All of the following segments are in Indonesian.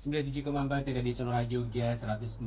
97,4 di Sonora Jogja, 102,1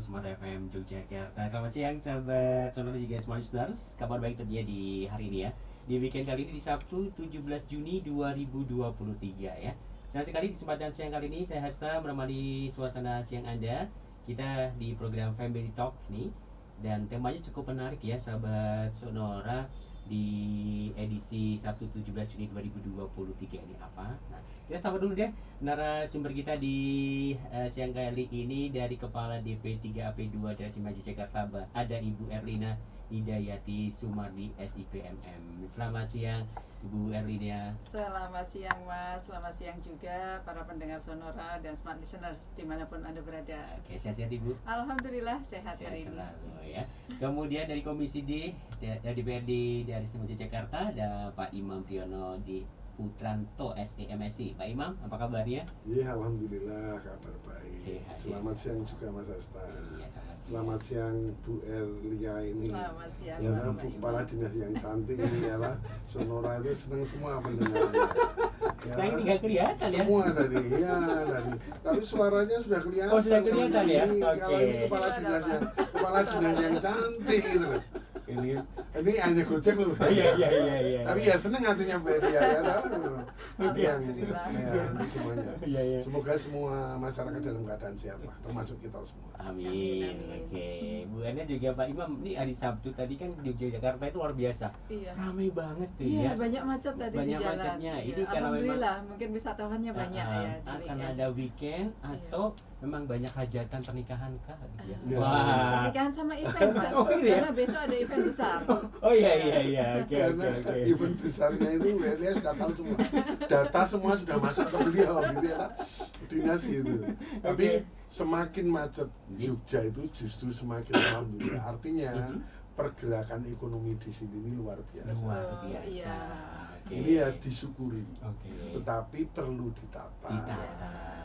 Smart FM Yogyakarta. Selamat siang sahabat Sonora juga Smart Listeners. Kabar baik tentunya di hari ini ya. Di weekend kali ini di Sabtu 17 Juni 2023 ya. Senang sekali di kesempatan siang kali ini saya Hasta menemani suasana siang Anda. Kita di program Family Talk nih. Dan temanya cukup menarik ya sahabat Sonora di edisi Sabtu 17 Juni 2023 ini apa? Nah, kita sapa dulu deh narasumber kita di siang kali ini dari Kepala DP 3AP2 dari Simaji Jakarta. Ada Ibu Erlina Hidayati Sumardi SIPMM. Selamat siang Ibu Erlina. Selamat siang Mas, selamat siang juga para pendengar Sonora dan Smart Listeners dimanapun Anda berada. Oke, sehat-sehat Ibu? Alhamdulillah sehat hari ini. Selalu ya. Kemudian dari Komisi D dari DPRD dari Simaji Jakarta ada Pak Imam Priyono di Putranto SEMSI. Pak Imam, apa kabarnya? Iya, alhamdulillah kabar baik. Sehat, Selamat ya. siang juga Mas Asta. Iya, Selamat siang Bu Erlia ini. Selamat siang Ya, Bapak Bu Imam. Kepala Dinas yang cantik ini ya lah. Sonora itu senang semua pendengarnya. Ya, Saya tidak kelihatan ya. semua tadi, ya tadi. Tapi suaranya sudah kelihatan. Oh, sudah kelihatan ya? Kalau Oke. ini kepala dinas yang cantik gitu loh. Ini hanya gojek loh. Iya. Tapi ya seneng hatinya Bu Erlia ya tahu. Yang Alhamdulillah. ya, semuanya. Iya. Semoga semua masyarakat dalam keadaan sehat lah, termasuk kita semua. Amin. Amin. Oke. Bu Ena juga Pak Imam, ini hari Sabtu tadi kan di Yogyakarta itu luar biasa. Iya. Ramai banget tuh Iya, ya. banyak macet tadi Banyak di jalan. macetnya. Iya, Ini karena alhamdulillah mungkin wisatawannya banyak ya di Karena weekend. ada weekend atau memang banyak hajatan pernikahan kah gitu ya. Ya. Wah. Pernikahan sama event Mas. Oh, gitu ya? Karena besok ada event besar. Oh iya. Oke. Karena event besarnya itu Bu Erlia sudah tahu semua. Data semua sudah masuk ke beliau gitu ya, dinas gitu. Tapi semakin macet Jogja itu justru semakin alhamdulillah. Artinya pergerakan ekonomi di sini ini luar biasa. Luar Oh, biasa. iya. Oke. Ini ya disyukuri. Oke. Tetapi perlu ditata.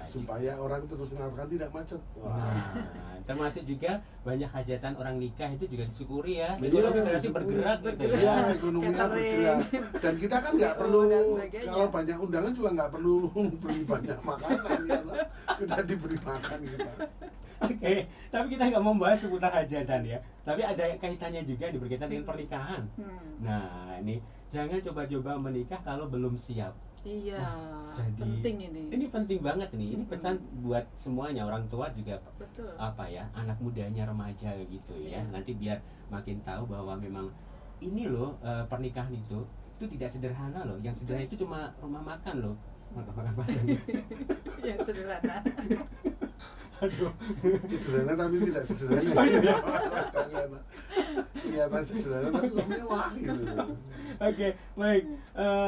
Supaya orang terus mengatakan tidak macet. Nah, termasuk juga banyak hajatan orang nikah itu juga disyukuri ya. Iya, Itu lebih berarti disyukuri. bergerak gitu ya. Ya, ekonominya Catering. bergerak. Dan kita kan nggak Oh, perlu, dan sebagainya. kalau banyak undangan juga nggak perlu beli banyak makanan ya, toh. Sudah diberi makan kita. Oke, tapi kita nggak membahas seputar hajatan ya. Tapi ada kaitannya juga nih berkaitan dengan pernikahan. Nah, ini jangan coba-coba menikah kalau belum siap. Iya, Jadi penting ini. Ini penting banget nih. Ini pesan buat semuanya, orang tua juga Betul. apa ya, anak mudanya, remaja gitu ya. Iya. Nanti biar makin tahu bahwa memang ini loh pernikahan itu tidak sederhana loh. Yang sederhana itu cuma rumah makan loh. Makan. Yang sederhana. Aduh. Sederhana tapi tidak sederhana. Kelihatan sederhana tapi kok mewah gitu. Oke, baik.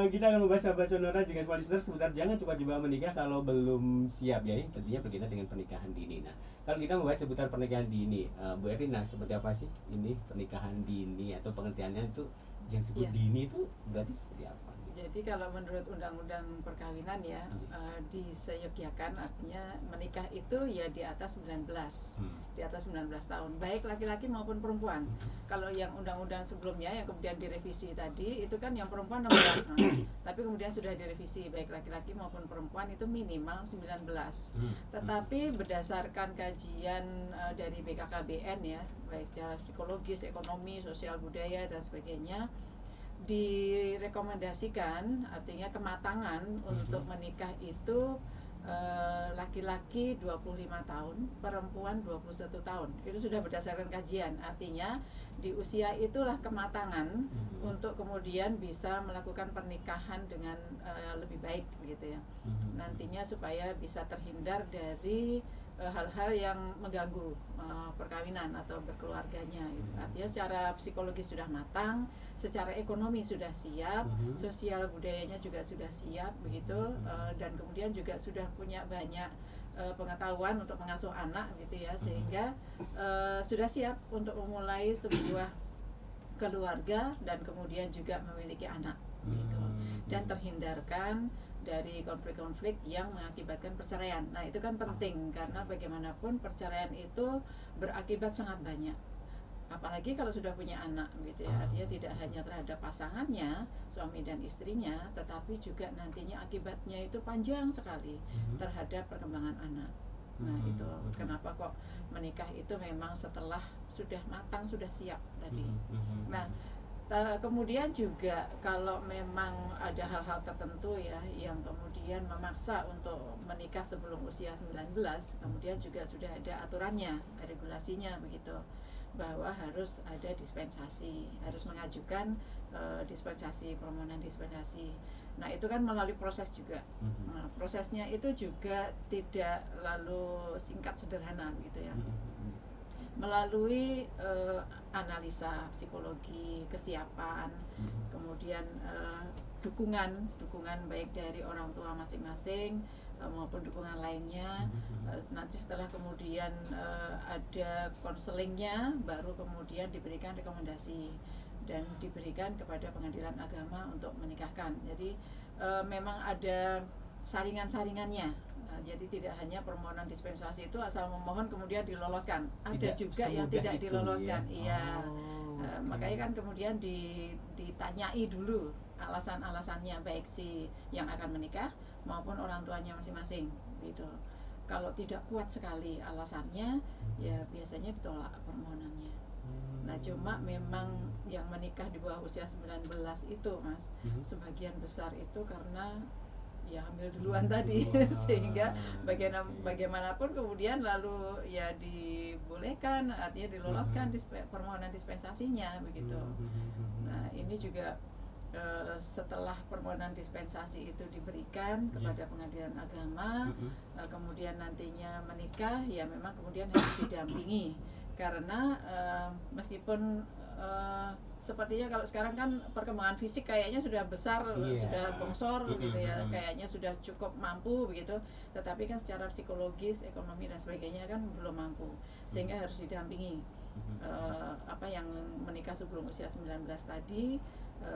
Kita akan membahas sahabat Sonora dengan semua listeners sebentar. Jangan coba-coba menikah kalau belum siap ya. Ini tentunya berkaitan dengan pernikahan dini. Nah, kalau kita membahas seputar pernikahan dini, Bu Erina, seperti apa sih ini pernikahan dini atau pengertiannya itu yang disebut Iya. dini itu berarti seperti apa? Jadi kalau menurut Undang-Undang Perkawinan ya, diseyogyakan artinya menikah itu ya di atas 19. Di atas 19 tahun, baik laki-laki maupun perempuan. Kalau yang undang-undang sebelumnya yang kemudian direvisi tadi itu kan yang perempuan 16. Tapi kemudian sudah direvisi baik laki-laki maupun perempuan itu minimal 19. Tetapi berdasarkan kajian dari BKKBN ya, baik secara psikologis, ekonomi, sosial budaya dan sebagainya, direkomendasikan artinya kematangan untuk menikah itu laki-laki 25 tahun, perempuan 21 tahun. Itu sudah berdasarkan kajian. Artinya di usia itulah kematangan untuk kemudian bisa melakukan pernikahan dengan lebih baik gitu ya. Nantinya supaya bisa terhindar dari hal-hal yang mengganggu perkawinan atau berkeluarganya gitu. Artinya secara psikologis sudah matang, secara ekonomi sudah siap, sosial budayanya juga sudah siap begitu, dan kemudian juga sudah punya banyak pengetahuan untuk mengasuh anak gitu ya, sehingga sudah siap untuk memulai sebuah keluarga dan kemudian juga memiliki anak gitu. Dan terhindarkan dari konflik-konflik yang mengakibatkan perceraian. Nah, itu kan penting karena bagaimanapun perceraian itu berakibat sangat banyak. apalagi kalau sudah punya anak gitu ya, artinya tidak hanya terhadap pasangannya, suami dan istrinya, tetapi juga nantinya akibatnya itu panjang sekali terhadap perkembangan anak. Nah itu kenapa kok menikah itu memang setelah sudah matang, sudah siap tadi. Nah kemudian juga kalau memang ada hal-hal tertentu ya yang kemudian memaksa untuk menikah sebelum usia 19, kemudian juga sudah ada aturannya, regulasinya begitu, bahwa harus ada dispensasi, harus mengajukan dispensasi, permohonan dispensasi. Nah itu kan melalui proses juga. Nah, prosesnya itu juga tidak lalu singkat sederhana gitu ya. Melalui analisa psikologi, kesiapan, kemudian dukungan baik dari orang tua masing-masing maupun dukungan lainnya. Nanti setelah kemudian ada konselingnya, baru kemudian diberikan rekomendasi dan diberikan kepada pengadilan agama untuk menikahkan. Jadi memang ada saringan-saringannya. Jadi tidak hanya permohonan dispensasi itu asal memohon kemudian diloloskan, ada tidak juga yang tidak itu, diloloskan. Iya. Makanya kan kemudian ditanyai dulu alasan-alasannya, baik si yang akan menikah maupun orang tuanya masing-masing gitu. Kalau tidak kuat sekali alasannya, ya biasanya ditolak permohonannya. Nah cuma memang yang menikah di bawah usia 19 itu Mas, sebagian besar itu karena ya hamil duluan tadi, sehingga bagaimanapun kemudian lalu ya dibolehkan, artinya diloloskan permohonan dispensasinya begitu. Nah ini juga setelah permohonan dispensasi itu diberikan kepada pengadilan agama, kemudian nantinya menikah, ya memang kemudian harus didampingi karena meskipun sepertinya kalau sekarang kan perkembangan fisik kayaknya sudah besar, sudah bongsor gitu ya, kayaknya sudah cukup mampu begitu, tetapi kan secara psikologis, ekonomi dan sebagainya kan belum mampu, sehingga harus didampingi apa yang menikah sebelum usia 19 tadi,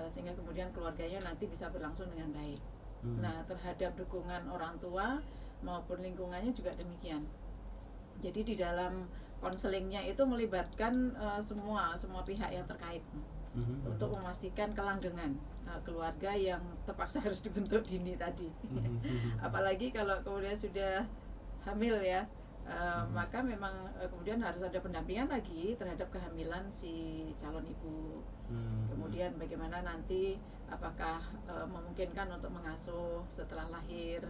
sehingga kemudian keluarganya nanti bisa berlangsung dengan baik. Nah terhadap dukungan orang tua maupun lingkungannya juga demikian. Jadi di dalam konselingnya itu melibatkan semua pihak yang terkait untuk memastikan kelanggengan keluarga yang terpaksa harus dibentuk dini tadi. Apalagi kalau kemudian sudah hamil ya, maka memang kemudian harus ada pendampingan lagi terhadap kehamilan si calon ibu. Kemudian bagaimana nanti apakah memungkinkan untuk mengasuh setelah lahir,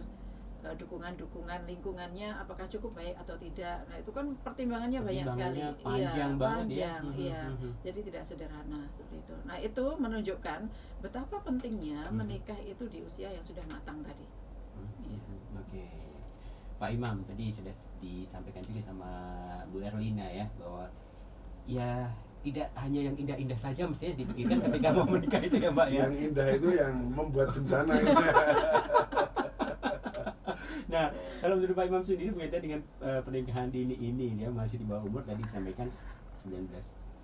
dukungan lingkungannya apakah cukup baik atau tidak. Nah itu kan pertimbangannya banyak sekali, panjang banget panjang, iya. Jadi tidak sederhana seperti itu. Nah itu menunjukkan betapa pentingnya menikah itu di usia yang sudah matang tadi. Oke. Pak Imam tadi sudah disampaikan juga sama Bu Erlina ya, bahwa ya tidak hanya yang indah-indah saja mestinya dipikirkan ketika mau menikah itu ya Mbak ya. Yang indah itu yang membuat bencana itu. Nah, kalau menurut Pak Imam sendiri berkaitan dengan pernikahan dini ini, dia masih di bawah umur, tadi disampaikan 19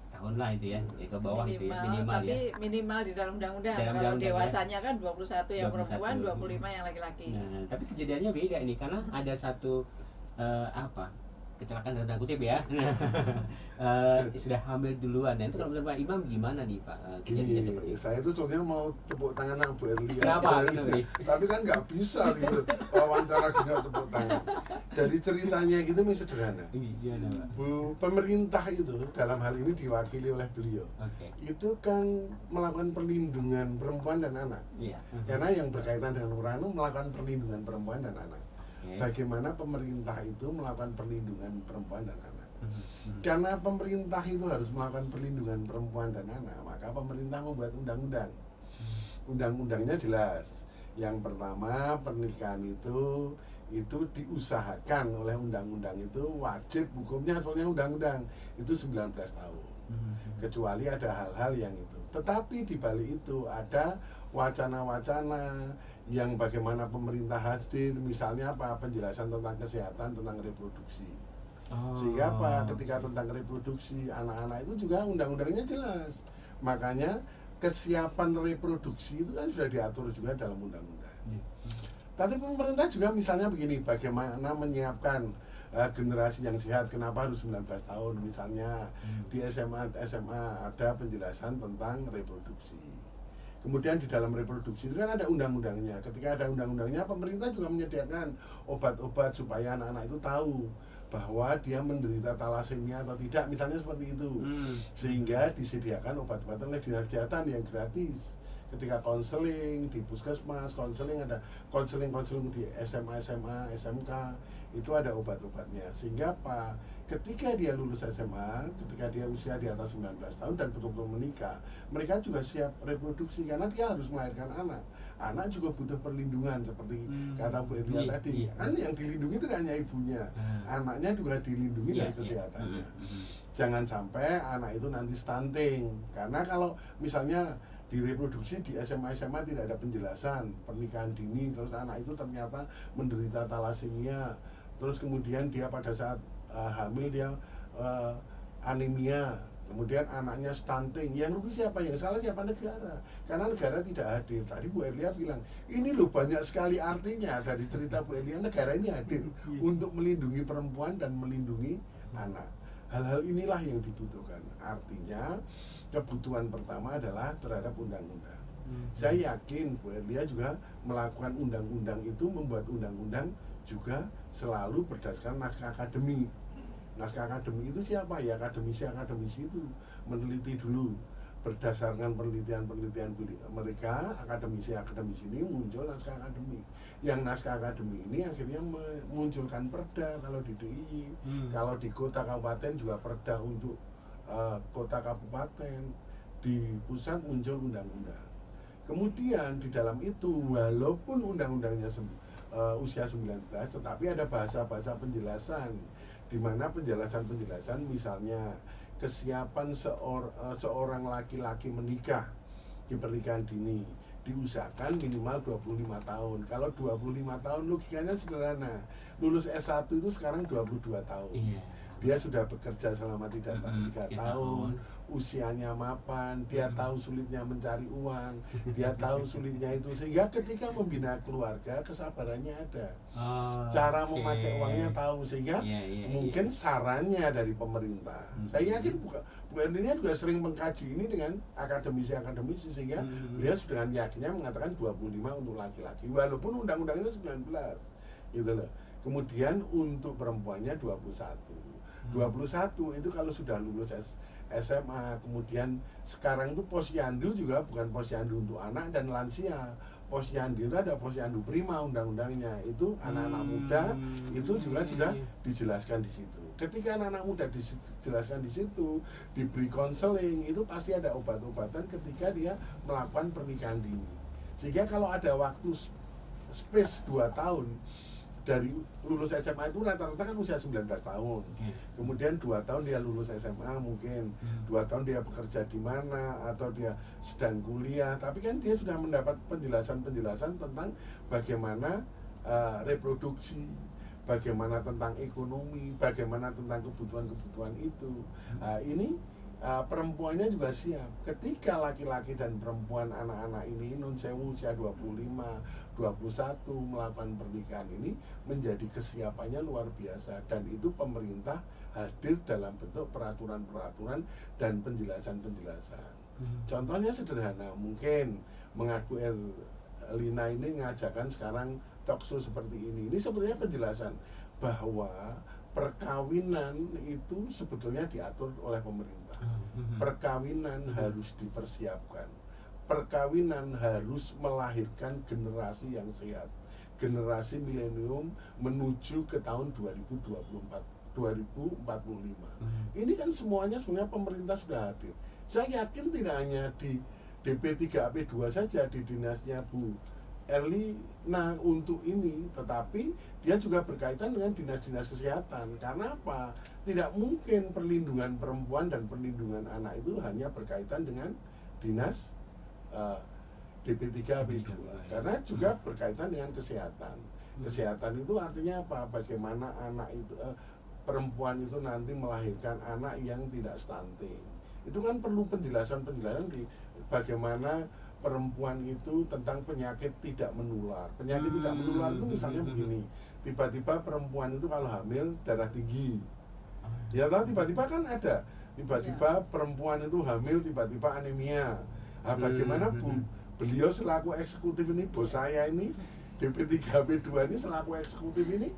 tahun lah itu ya, ke bawah minimal, itu ya, minimal tapi ya. Minimal di dalam undang-undang. Kalau undang-undang dewasanya kan 21 yang 21. perempuan, 25 yang laki-laki. Nah, tapi kejadiannya beda ini karena ada satu kecelakaan dalam tanda kutip ya. Sudah hamil duluan. Nah, itu kalau menurut Pak Imam gimana nih Pak? Kejadian seperti Gini, itu. saya itu sebenarnya mau tepuk tangan sama Bu Erlia. Kenapa? Tapi kan nggak bisa gitu, wawancara gini tepuk tangan. Dari ceritanya gitu ini sederhana. Gimana Pak? Bu, pemerintah itu dalam hal ini diwakili oleh beliau. Oke. Itu kan melakukan perlindungan perempuan dan anak. Iya. Karena yang berkaitan dengan Uranu melakukan perlindungan perempuan dan anak. Bagaimana pemerintah itu melakukan perlindungan perempuan dan anak. Karena pemerintah itu harus melakukan perlindungan perempuan dan anak, maka pemerintah membuat undang-undang. Undang-undangnya jelas. Yang pertama, pernikahan itu diusahakan oleh undang-undang itu wajib, hukumnya soalnya undang-undang itu 19 tahun. Kecuali ada hal-hal yang itu. Tetapi di balik itu ada wacana-wacana yang bagaimana pemerintah hadir, misalnya apa, penjelasan tentang kesehatan, tentang reproduksi. Sehingga apa, ketika tentang reproduksi anak-anak itu juga undang-undangnya jelas. Makanya kesiapan reproduksi itu kan sudah diatur juga dalam undang-undang. Tapi pemerintah juga misalnya begini, bagaimana menyiapkan generasi yang sehat. Kenapa harus 19 tahun? Misalnya di SMA ada penjelasan tentang reproduksi. Kemudian di dalam reproduksi itu kan ada undang-undangnya. Ketika ada undang-undangnya, pemerintah juga menyediakan obat-obat supaya anak-anak itu tahu bahwa dia menderita talasemia atau tidak, misalnya seperti itu. Sehingga disediakan obat-obatan oleh dinas kesehatan yang gratis. Ketika konseling di puskesmas, konseling ada konseling di SMA, SMK, itu ada obat-obatnya. Sehingga ketika dia lulus SMA, ketika dia usia di atas 19 tahun dan betul-betul menikah, mereka juga siap reproduksi karena dia harus melahirkan anak. Anak juga butuh perlindungan seperti kata Bu Elia tadi. Kan yang dilindungi itu hanya ibunya, anaknya juga dilindungi dari kesehatannya. Jangan sampai anak itu nanti stunting, karena kalau misalnya di reproduksi di SMA tidak ada penjelasan pernikahan dini, terus anak itu ternyata menderita talasemia, terus kemudian dia pada saat hamil dia anemia, kemudian anaknya stunting, yang rugi siapa? Yang salah siapa? Negara, karena negara tidak hadir. Tadi Bu Elia bilang ini loh, banyak sekali artinya dari cerita Bu Elia. Negara ini hadir untuk melindungi perempuan dan melindungi anak. Hal-hal inilah yang dibutuhkan. Artinya kebutuhan pertama adalah terhadap undang-undang. Saya yakin Bu Elia juga melakukan undang-undang itu, membuat undang-undang juga selalu berdasarkan naskah akademi. Naskah akademi itu siapa? Ya akademisi itu meneliti dulu. Berdasarkan penelitian mereka, akademisi ini muncul naskah akademi. Yang naskah akademi ini akhirnya memunculkan perda kalau di DIY, kalau di kota kabupaten juga perda untuk kota kabupaten, di pusat muncul undang-undang. Kemudian di dalam itu walaupun undang-undangnya usia 19, tetapi ada bahasa-bahasa penjelasan, di mana penjelasan misalnya kesiapan seorang laki-laki menikah di pernikahan dini diusahakan minimal 25 tahun. Kalau 25 tahun logikanya sederhana. Lulus S1 itu sekarang 22 tahun. Dia sudah bekerja selama 3 tahun, usianya mapan, dia tahu sulitnya mencari uang, dia tahu sulitnya itu, sehingga ketika membina keluarga kesabarannya ada, cara memakai uangnya tahu, sehingga mungkin sarannya dari pemerintah. Saya yakin Bu Erlina juga sering mengkaji ini dengan akademisi, sehingga beliau sudah dengan yakinnya mengatakan 25 untuk laki-laki, walaupun undang-undangnya 19 gitu loh. Kemudian untuk perempuannya 21 itu kalau sudah lulus SMA. Kemudian sekarang itu posyandu juga bukan posyandu untuk anak dan lansia. Posyandu itu ada posyandu prima undang-undangnya, itu anak-anak muda, itu juga sudah dijelaskan di situ. Ketika anak-anak muda dijelaskan di situ, diberi konseling, itu pasti ada obat-obatan ketika dia melakukan pernikahan dini. Sehingga kalau ada waktu space 2 tahun dari lulus SMA itu rata-rata kan usia 19 tahun. Kemudian 2 tahun dia lulus SMA, mungkin 2 tahun dia bekerja di mana, atau dia sedang kuliah, tapi kan dia sudah mendapat penjelasan tentang bagaimana reproduksi, bagaimana tentang ekonomi, bagaimana tentang kebutuhan-kebutuhan itu. Ini perempuannya juga siap. Ketika laki-laki dan perempuan, anak-anak ini non sewu usia 25, 21 melakukan pernikahan ini, menjadi kesiapannya luar biasa, dan itu pemerintah hadir dalam bentuk peraturan-peraturan dan penjelasan-penjelasan. Contohnya sederhana, mungkin mengaku Lina ini ngajakan sekarang talkshow seperti ini. Ini sebenarnya penjelasan bahwa perkawinan itu sebetulnya diatur oleh pemerintah. Perkawinan harus dipersiapkan. Perkawinan harus melahirkan generasi yang sehat, generasi milenium menuju ke tahun 2045. Ini kan semuanya sebenarnya pemerintah sudah hadir. Saya yakin tidak hanya di DP3AP2 saja, di dinasnya Bu Erlina untuk ini, tetapi dia juga berkaitan dengan dinas-dinas kesehatan. Karena apa? Tidak mungkin perlindungan perempuan dan perlindungan anak itu hanya berkaitan dengan dinas DP3AP2, karena juga berkaitan dengan kesehatan. Kesehatan itu artinya apa? Bagaimana anak itu perempuan itu nanti melahirkan anak yang tidak stunting. Itu kan perlu penjelasan di bagaimana perempuan itu tentang penyakit tidak menular. Penyakit tidak menular itu misalnya begini, tiba-tiba perempuan itu kalau hamil darah tinggi. Ya tahu tiba-tiba kan ada. Tiba-tiba perempuan itu hamil tiba-tiba anemia. Nah, bagaimana beliau selaku eksekutif ini, bos saya ini DP3P2 ini selaku eksekutif ini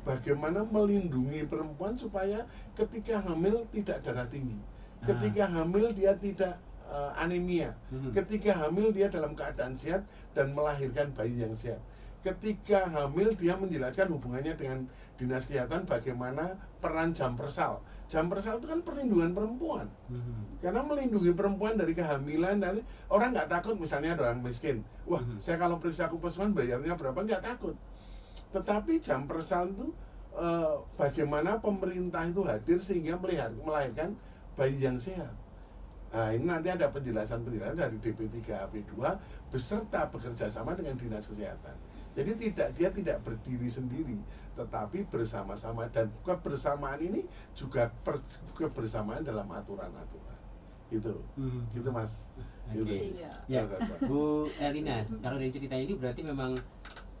bagaimana melindungi perempuan supaya ketika hamil tidak darah tinggi, ketika hamil dia tidak anemia, ketika hamil dia dalam keadaan sehat dan melahirkan bayi yang sehat. Ketika hamil dia menjelaskan hubungannya dengan dinas kesehatan bagaimana peran jam persal. Jam persal itu kan perlindungan perempuan, karena melindungi perempuan dari kehamilan. Dan orang nggak takut, misalnya ada orang miskin, wah saya kalau periksa ke puskesmas bayarnya berapa, nggak takut. Tetapi jam persal itu bagaimana pemerintah itu hadir sehingga melahirkan bayi yang sehat. Nah, ini nanti ada penjelasan-penjelasan dari DP3AP2 beserta bekerja sama dengan dinas kesehatan. Jadi dia tidak berdiri sendiri, tetapi bersama-sama, dan kebersamaan ini juga kebersamaan dalam aturan-aturan. Gitu Mas. Oke. Gitu. Ya, Bu Erlina, kalau dari cerita ini berarti memang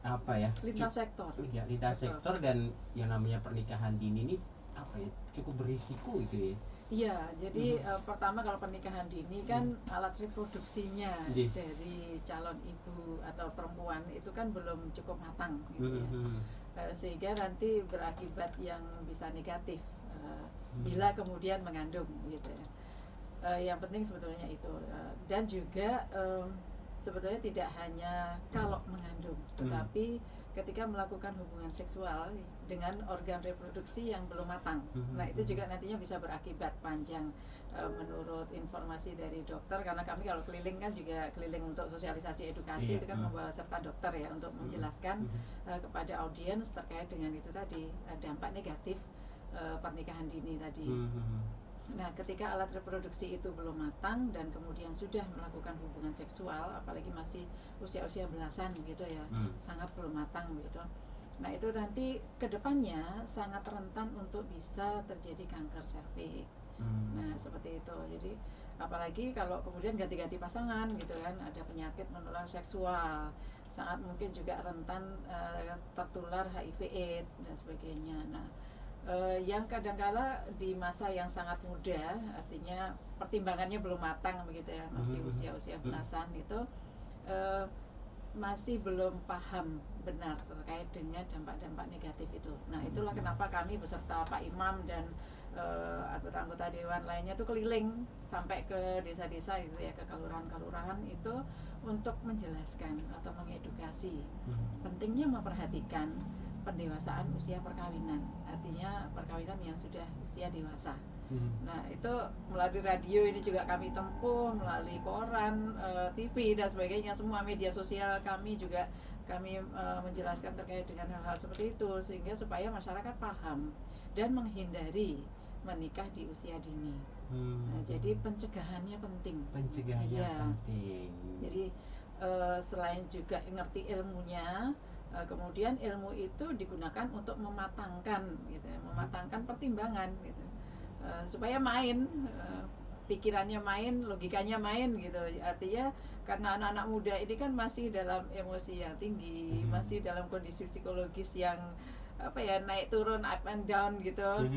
apa ya? Lintas sektor. Ya, lintas sektor, dan yang namanya pernikahan dini ini apa ya? Cukup berisiko itu ya. Iya, jadi pertama kalau pernikahan dini kan alat reproduksinya dari calon ibu atau perempuan itu kan belum cukup matang gitu ya. Sehingga nanti berakibat yang bisa negatif bila kemudian mengandung gitu ya. Yang penting sebetulnya itu, dan juga sebetulnya tidak hanya kalau mengandung, tetapi ketika melakukan hubungan seksual dengan organ reproduksi yang belum matang. Nah, itu juga nantinya bisa berakibat panjang. Menurut informasi dari dokter, karena kami kalau keliling kan juga keliling untuk sosialisasi edukasi, itu kan membawa serta dokter ya untuk menjelaskan kepada audiens terkait dengan itu tadi, dampak negatif pernikahan dini tadi. Nah, ketika alat reproduksi itu belum matang dan kemudian sudah melakukan hubungan seksual, apalagi masih usia-usia belasan gitu ya, sangat belum matang gitu. Nah, itu nanti kedepannya sangat rentan untuk bisa terjadi kanker serviks. Nah, seperti itu. Jadi apalagi kalau kemudian ganti-ganti pasangan gitu kan, ada penyakit menular seksual, sangat mungkin juga rentan tertular HIV/AIDS dan sebagainya. Nah, yang kadangkala di masa yang sangat muda, artinya pertimbangannya belum matang begitu ya, masih usia-usia belasan itu masih belum paham benar terkait dengan dampak-dampak negatif itu. Nah, itulah kenapa kami beserta Pak Imam dan anggota-anggota dewan lainnya itu keliling sampai ke desa-desa itu ya, ke kelurahan-kelurahan itu untuk menjelaskan atau mengedukasi pentingnya memperhatikan pendewasaan usia perkawinan, artinya perkawinan yang sudah usia dewasa. Nah, itu melalui radio ini juga kami tempuh, melalui koran, TV dan sebagainya, semua media sosial kami juga kami menjelaskan terkait dengan hal-hal seperti itu, sehingga supaya masyarakat paham dan menghindari menikah di usia dini. Nah, jadi pencegahannya penting. Pencegahannya penting. Jadi selain juga ngerti ilmunya, kemudian ilmu itu digunakan untuk mematangkan gitu ya, mematangkan pertimbangan gitu, supaya main, pikirannya main, logikanya main gitu. Artinya karena anak-anak muda ini kan masih dalam emosi yang tinggi, masih dalam kondisi psikologis yang apa ya, naik turun, up and down gitu.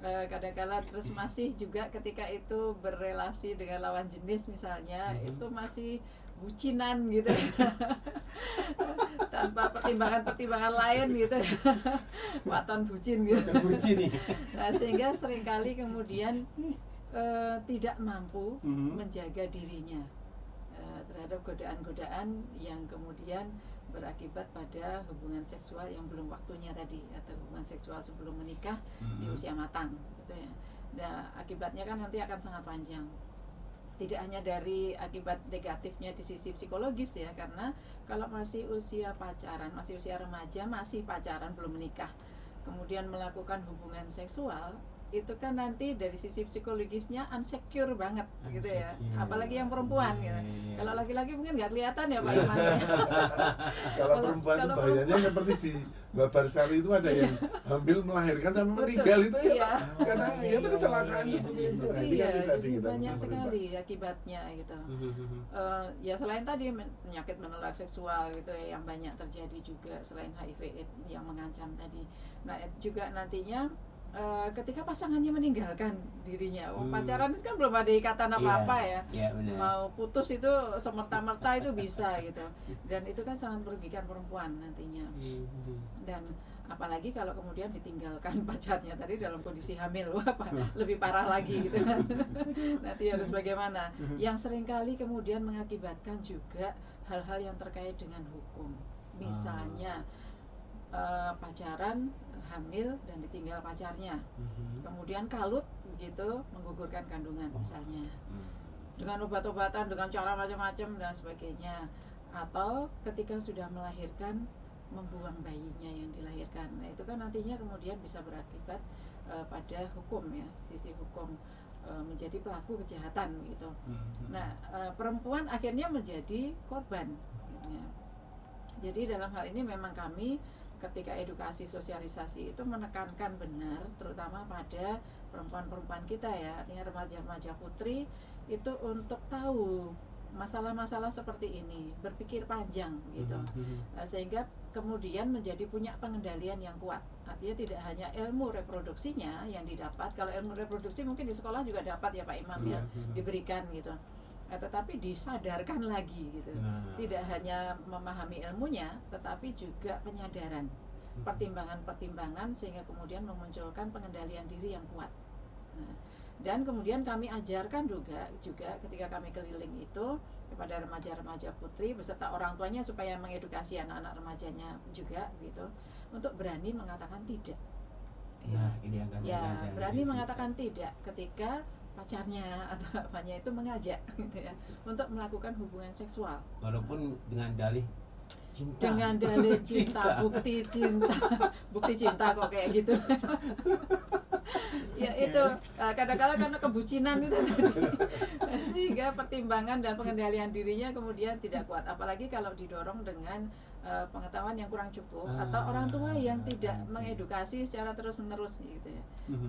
Kadang-kala terus masih juga ketika itu berrelasi dengan lawan jenis misalnya, itu masih bucinan gitu tanpa pertimbangan-pertimbangan lain gitu waton bucin gitu. Nah, sehingga seringkali kemudian tidak mampu menjaga dirinya terhadap godaan-godaan yang kemudian berakibat pada hubungan seksual yang belum waktunya tadi, atau hubungan seksual sebelum menikah di usia matang gitu ya. Nah, akibatnya kan nanti akan sangat panjang. Tidak hanya dari akibat negatifnya di sisi psikologis ya, karena kalau masih usia pacaran, masih usia remaja, masih pacaran belum menikah, kemudian melakukan hubungan seksual, itu kan nanti dari sisi psikologisnya unsecure banget gitu ya, Unsecure. apalagi yang perempuan gitu. Iya. Kalau laki-laki mungkin nggak kelihatan ya Pak Iman. Kalau perempuan itu kalau bahayanya seperti di Mbak Barsari itu ada yang hamil melahirkan sampai meninggal itu ya, Iya. karena ya itu kecelakaan Iya. seperti itu. Nah, ini Iya, kan tidak jadi diketahui banyak pemerintah. sekali akibatnya gitu. Ya selain tadi penyakit menular seksual gitu ya, yang banyak terjadi juga selain HIV/AIDS yang mengancam tadi. Nah juga nantinya ketika pasangannya meninggalkan dirinya, pacaran itu kan belum ada ikatan apa-apa ya. Iya, benar. Mau putus itu semerta-merta itu bisa gitu. Dan itu kan sangat merugikan perempuan nantinya. Dan apalagi kalau kemudian ditinggalkan pacarnya tadi dalam kondisi hamil, wah lebih parah lagi gitu kan. Nanti harus bagaimana? Yang seringkali kemudian mengakibatkan juga hal-hal yang terkait dengan hukum. Misalnya pacaran, hamil dan ditinggal pacarnya, kemudian kalut begitu menggugurkan kandungan misalnya, dengan obat-obatan, dengan cara macam-macam dan sebagainya, atau ketika sudah melahirkan membuang bayinya yang dilahirkan. Nah itu kan nantinya kemudian bisa berakibat pada hukum ya, sisi hukum, menjadi pelaku kejahatan gitu. Nah perempuan akhirnya menjadi korban gitu ya. Jadi dalam hal ini memang kami ketika edukasi sosialisasi itu menekankan benar terutama pada perempuan-perempuan kita ya, artinya remaja-remaja putri itu untuk tahu masalah-masalah seperti ini, berpikir panjang gitu. Sehingga kemudian menjadi punya pengendalian yang kuat. Artinya tidak hanya ilmu reproduksinya yang didapat, kalau ilmu reproduksi mungkin di sekolah juga dapat ya Pak Imam ya, diberikan gitu. Tetapi disadarkan lagi gitu. Tidak hanya memahami ilmunya, tetapi juga penyadaran, pertimbangan-pertimbangan sehingga kemudian memunculkan pengendalian diri yang kuat. Nah, dan kemudian kami ajarkan juga ketika kami keliling itu kepada remaja-remaja putri beserta orang tuanya supaya mengedukasi anak-anak remajanya juga gitu untuk berani mengatakan tidak. Nah, ini yang Ya, berani mengatakan tidak ketika pacarnya atau apanya itu mengajak gitu ya untuk melakukan hubungan seksual walaupun dengan dalih cinta. Dengan dalih cinta, bukti cinta kok kayak gitu. Ya itu kadang-kadang karena kebucinan itu tadi sehingga pertimbangan dan pengendalian dirinya kemudian tidak kuat, apalagi kalau didorong dengan pengetahuan yang kurang cukup atau orang tua yang tidak mengedukasi secara terus-menerus gitu ya.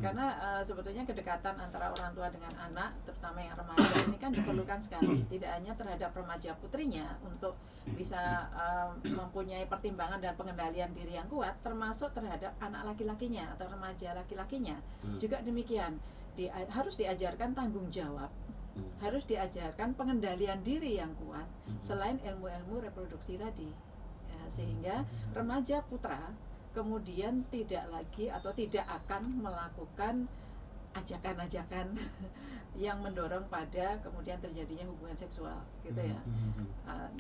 Karena sebetulnya kedekatan antara orang tua dengan anak, terutama yang remaja ini kan diperlukan sekali, tidak hanya terhadap remaja putrinya untuk bisa mempunyai pertimbangan dan pengendalian diri yang kuat, termasuk terhadap anak laki-lakinya atau remaja laki-lakinya juga demikian. Harus diajarkan tanggung jawab, harus diajarkan pengendalian diri yang kuat selain ilmu-ilmu reproduksi tadi ya, sehingga remaja putra kemudian tidak lagi atau tidak akan melakukan ajakan-ajakan yang mendorong pada kemudian terjadinya hubungan seksual gitu ya.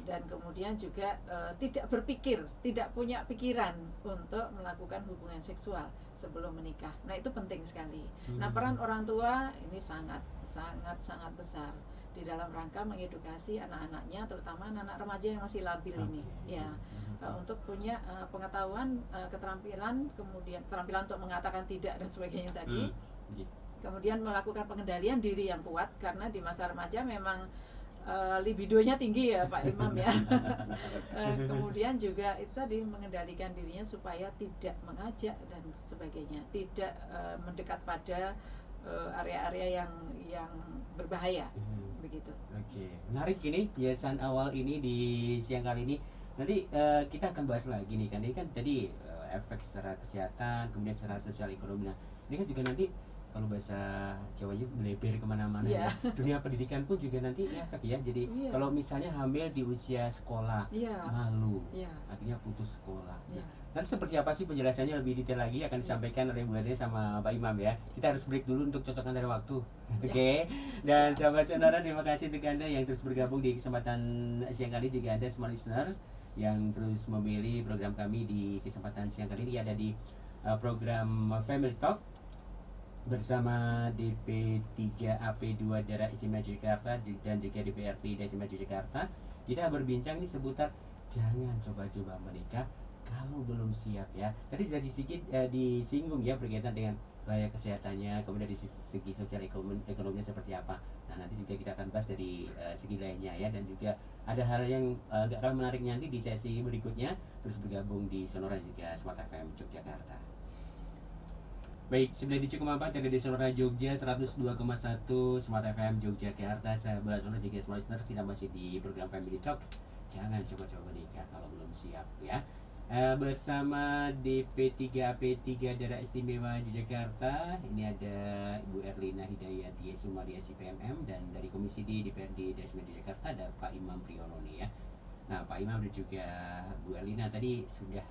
Dan kemudian juga tidak berpikir, tidak punya pikiran untuk melakukan hubungan seksual sebelum menikah. Nah itu penting sekali. Nah peran orang tua ini sangat besar di dalam rangka mengedukasi anak-anaknya, terutama anak-anak remaja yang masih labil ini ya, untuk punya pengetahuan, keterampilan, kemudian keterampilan untuk mengatakan tidak dan sebagainya tadi. Kemudian melakukan pengendalian diri yang kuat, karena di masa remaja memang libidonya tinggi ya Pak Imam ya. Kemudian juga itu tadi mengendalikan dirinya supaya tidak mengajak dan sebagainya, tidak mendekat pada area-area yang berbahaya begitu. Oke, menarik ini pembahasan awal ini di siang kali ini. Nanti kita akan bahas lagi nih kan. Ini kan tadi efek secara kesehatan, kemudian secara sosial ekonomi. Nah, ini kan juga nanti kalau bahasa Jawanya melebar kemana-mana ya. Dunia pendidikan pun juga nanti efek ya. Jadi kalau misalnya hamil di usia sekolah, malu, akhirnya putus sekolah. Nanti seperti apa sih penjelasannya lebih detail lagi akan disampaikan oleh Bu Ade sama Pak Imam ya. Kita harus break dulu untuk cocokkan dari waktu. Oke. Dan sahabat saudara, terima kasih untuk Anda yang terus bergabung di kesempatan siang kali. Juga Anda semua listeners yang terus memilih program kami di kesempatan siang kali ini, ada di program Family Talk bersama DP3AP2 Daerah Istimewa Yogyakarta dan juga DPRD Daerah Istimewa Yogyakarta. Kita berbincang nih seputar jangan coba-coba menikah kalau belum siap ya. Tadi sudah sedikit disinggung ya berkaitan dengan layak kesehatannya, kemudian dari segi sosial ekonominya seperti apa. Nah, nanti juga kita akan bahas dari segi lainnya ya, dan juga ada hal yang gak kalah menarik nanti di sesi berikutnya. Terus bergabung di Sonora juga Smart FM Yogyakarta. Baik, sudah cukup apa dari Sonora Jogja 102,1 Smart FM Yogyakarta. Sahabat Sonora juga Smart Listeners, kita masih di program Family Talk. Jangan coba-coba nikah kalau belum siap ya. Bersama DP3AP3 Daerah Istimewa Yogyakarta. Ini ada Ibu Erlina Hidayati Sumaria SIPMM, dan dari Komisi D DPRD Daerah Istimewa Yogyakarta ada Pak Imam Priyono nih ya. Nah, Pak Imam dan juga Bu Erlina tadi sudah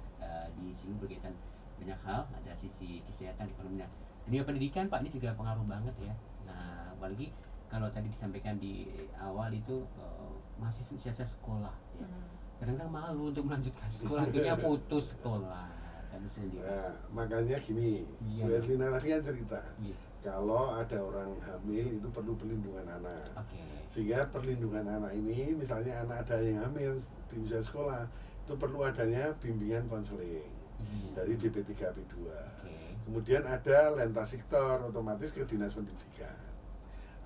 disinggung berkaitan banyak hal, ada sisi kesehatan, ekonomi. Nah, dunia pendidikan Pak ini juga pengaruh banget ya. Nah, apalagi kalau tadi disampaikan di awal itu masih usia sekolah ya. Kadang-kadang malu untuk melanjutkan sekolah, akhirnya putus sekolah kan sendiri. Nah, makanya gini, Iya. Bu Erlina tadi kan cerita, Iya. kalau ada orang hamil itu perlu perlindungan anak. Oke. Sehingga perlindungan anak ini, misalnya anak ada yang hamil di usia sekolah, itu perlu adanya bimbingan konseling dari DP3AP2. Oke. Kemudian ada Lentasiktor, otomatis ke Dinas Pendidikan.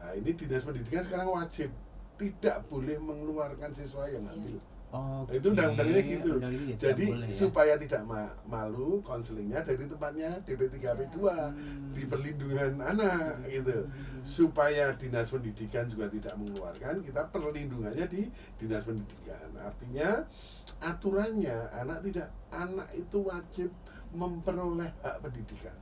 Nah, ini Dinas Pendidikan sekarang wajib tidak boleh mengeluarkan siswa yang hamil. Oke. Itu undang-undangnya gitu. Undang-undangnya tidak Jadi boleh ya. supaya tidak malu, konselingnya dari tempatnya DP3AP2 di perlindungan anak gitu. Supaya Dinas Pendidikan juga tidak mengeluarkan, kita perlindungannya di Dinas Pendidikan. Artinya aturannya anak itu wajib memperoleh hak pendidikan.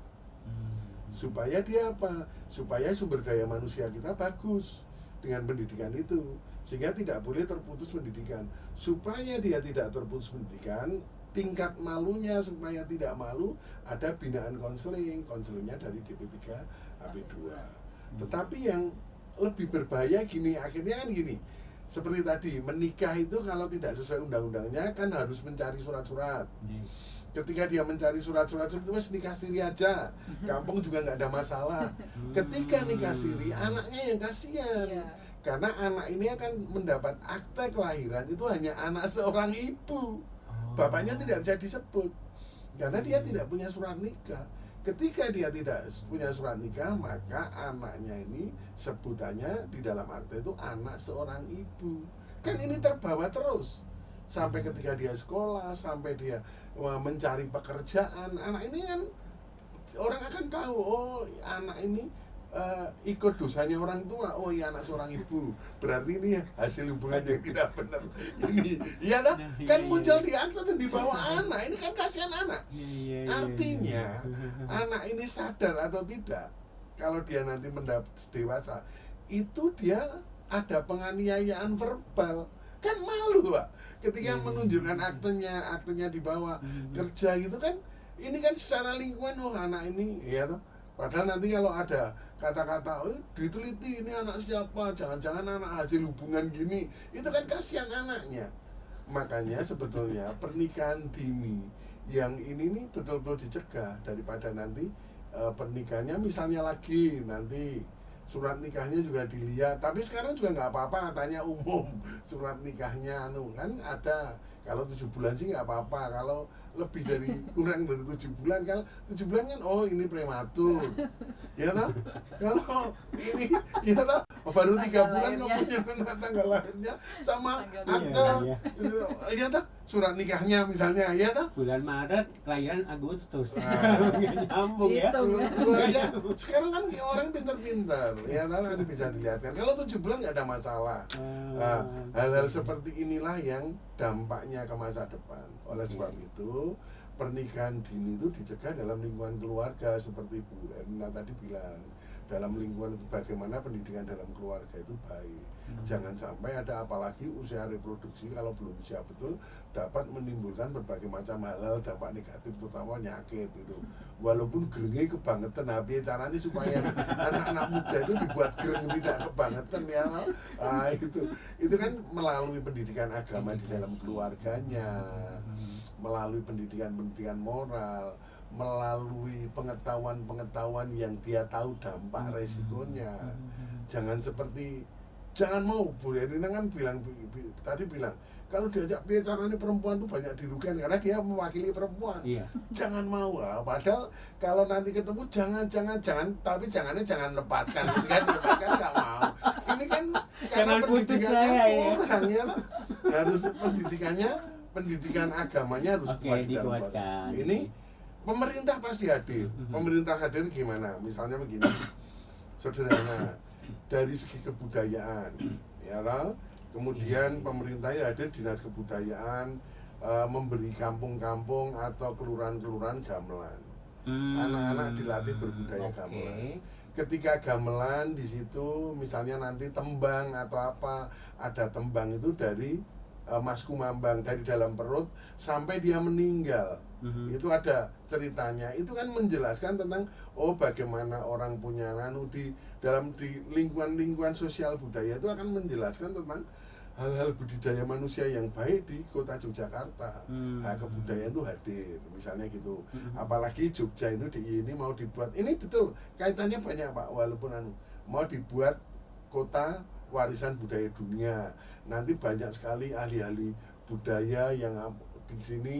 Supaya dia apa? Supaya sumber daya manusia kita bagus dengan pendidikan itu, sehingga tidak boleh terputus pendidikan. Supaya dia tidak terputus pendidikan, tingkat malunya supaya tidak malu, ada binaan konselingnya dari DP3AP2. Tetapi yang lebih berbahaya gini, akhirnya kan gini, seperti tadi, menikah itu kalau tidak sesuai undang-undangnya kan harus mencari surat-surat. Ketika dia mencari surat-surat itu mas nikah siri aja, kampung juga nggak ada masalah. Ketika nikah siri, anaknya yang kasihan. Iya. Karena anak ini akan mendapat akte kelahiran itu hanya anak seorang ibu. Bapaknya tidak bisa disebut karena dia tidak punya surat nikah. Ketika dia tidak punya surat nikah, maka anaknya ini sebutannya di dalam akte itu anak seorang ibu. Kan ini terbawa terus sampai ketika dia sekolah, sampai dia mencari pekerjaan. Anak ini kan orang akan tahu, oh anak ini ikut dosanya orang tua. Oh iya, anak seorang ibu, berarti ini hasil hubungan yang tidak benar. Ini iya dah, kan muncul di akte dan dibawa anak. Ini kan kasihan anak. Artinya anak ini sadar atau tidak, kalau dia nanti mendapat dewasa, itu dia ada penganiayaan verbal. Kan malu Pak, ketika menunjukkan aktenya dibawa kerja gitu kan. Ini kan secara lingkungan, oh anak ini ya toh. Padahal nanti kalau ada kata-kata, oh diteliti ini anak siapa, jangan-jangan anak hasil hubungan gini, itu kan kasihan anaknya. Makanya sebetulnya pernikahan dini yang ini nih betul-betul dicegah, daripada nanti pernikahannya misalnya lagi nanti surat nikahnya juga dilihat. Tapi sekarang juga nggak apa-apa, katanya umum surat nikahnya kan ada. Kalau 7 bulan sih nggak apa-apa, kalau lebih dari kurang dari 7 bulan, kalau 7 bulan kan oh ini prematur ya toh. Kalau ini ya toh baru 3 bulan kamu punya tanggal lahirnya sama akte ya toh, surat nikahnya misalnya ya toh. Bulan Maret kelahiran Agustus. Nyambung ya. Lu aja sekarang kan orang pintar-pintar ya toh, kan bisa dilihatkan. Kalau 7 bulan nggak ada masalah. Nah, hal-hal seperti inilah yang dampaknya ke masa depan. Oleh sebab itu pernikahan dini itu dicegah dalam lingkungan keluarga, seperti Bu Erlina tadi bilang, dalam lingkungan bagaimana pendidikan dalam keluarga itu baik. Jangan sampai ada, apalagi usia reproduksi kalau belum siap betul, dapat menimbulkan berbagai macam hal-hal dampak negatif, terutama penyakit itu. Walaupun gerengnya kebangetan, tapi caranya supaya anak-anak muda itu dibuat gereng tidak kebangetan ya. Nah, itu kan melalui pendidikan agama di dalam keluarganya, melalui pendidikan moral, melalui pengetahuan yang dia tahu dampak resikonya. Jangan seperti Jangan mau. Bu Erlina kan tadi bilang kalau diajak bicaranya perempuan tuh banyak dirugikan karena dia mewakili perempuan. Iya. Jangan mau. Padahal kalau nanti ketemu jangan, tapi jangannya jangan lepaskan. Ketika dilepaskan nggak mau. Ini kan karena Jangan putus pendidikannya saya, ya. kurang ya. Harus pendidikan agamanya harus Oke, kuat di dalam dikuatkan. keluarga. Ini pemerintah pasti hadir. Pemerintah hadir gimana? Misalnya begini, sederhana dari segi kebudayaan, ya lah. Kemudian pemerintah hadir, dinas kebudayaan memberi kampung-kampung atau kelurahan-kelurahan gamelan. Anak-anak dilatih berbudaya gamelan. Ketika gamelan di situ, misalnya nanti tembang atau apa, ada tembang itu dari Mas Kumambang dari dalam perut sampai dia meninggal. Itu ada ceritanya. Itu kan menjelaskan tentang bagaimana orang punya di lingkungan sosial budaya itu akan menjelaskan tentang hal-hal budidaya manusia yang baik di kota Yogyakarta. Kebudayaan itu hadir, misalnya gitu. Apalagi Jogja itu ini mau dibuat, ini betul kaitannya banyak Pak, walaupun mau dibuat kota warisan budaya dunia. Nanti banyak sekali ahli-ahli budaya yang di sini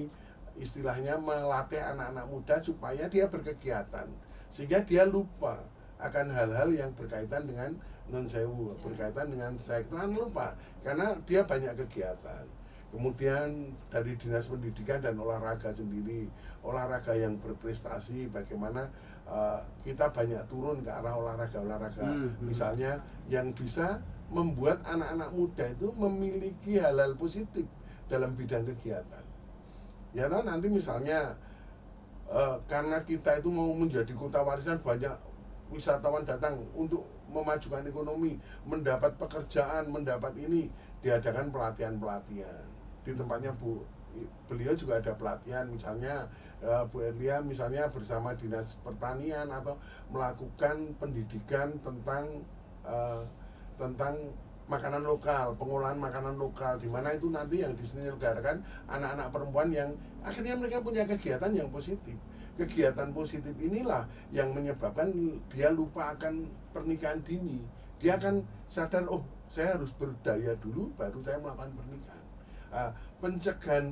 istilahnya melatih anak-anak muda supaya dia berkegiatan, sehingga dia lupa akan hal-hal yang berkaitan dengan non-sewu, berkaitan dengan sektoran, lupa karena dia banyak kegiatan. Kemudian dari Dinas Pendidikan dan Olahraga sendiri, olahraga yang berprestasi, bagaimana kita banyak turun ke arah olahraga misalnya yang bisa membuat anak-anak muda itu memiliki hal-hal positif dalam bidang kegiatan. Ya kan, nanti misalnya karena kita itu mau menjadi kota warisan, banyak wisatawan datang untuk memajukan ekonomi, mendapat pekerjaan, mendapat ini, diadakan pelatihan-pelatihan. Di tempatnya beliau juga ada pelatihan, misalnya Bu Erlia misalnya bersama Dinas Pertanian atau melakukan pendidikan tentang makanan lokal, pengolahan makanan lokal, di mana itu nanti yang diselenggarakan anak-anak perempuan yang akhirnya mereka punya kegiatan yang positif. Kegiatan positif inilah yang menyebabkan dia lupa akan pernikahan dini. Dia akan sadar, saya harus berdaya dulu baru saya melakukan pernikahan.